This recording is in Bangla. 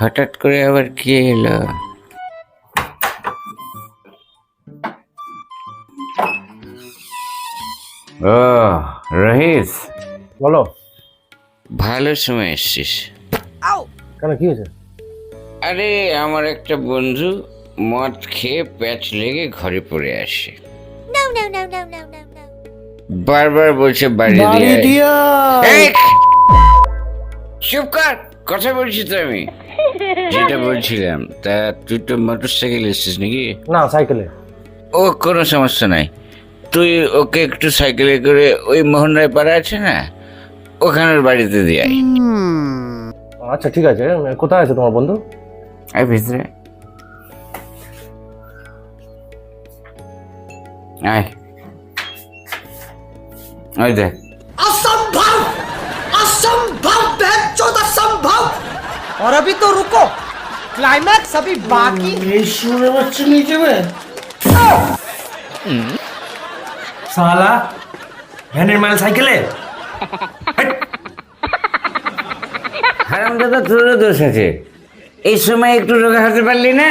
হঠাৎ করে আবার কি এলো? ও রহিস, বলো। ভালো সময় এসছিস। কেন, কি হয়েছে? আরে আমার একটা বন্ধু মদ খেয়ে প্যাচ লেগে ঘরে পড়ে আসে। বারবার বলছে বাড়ি দিয়ে আয়। এই, চুপ কর, কথা বলছি তো আমি। যেটা বলছিলাম, তা তুই তো মোটর সাইকেল এসছিস নাকি? না, সাইকেলে। ও কোনো সমস্যা নাই, তুই ওকে একটু সাইকেলে করে ওই মোহন রায় পাড়া আছে না, ওখানের বাড়িতে দিয়ে আয়। আচ্ছা ঠিক আছে, কোথায় আছে তোমার বন্ধু? আয় ভিতরে আয়। ওই দেখ। असंभव असंभव बेचौद असंभव। और अभी तो रुको, क्लाइमैक्स अभी बाकी। শুনে পাচ্ছি নিচে সালা ভ্যানের মাল সাইকেলে। হারামজাদা, তোরও দোষ আছে, এই সময় একটু রোগা হতে পারলি না?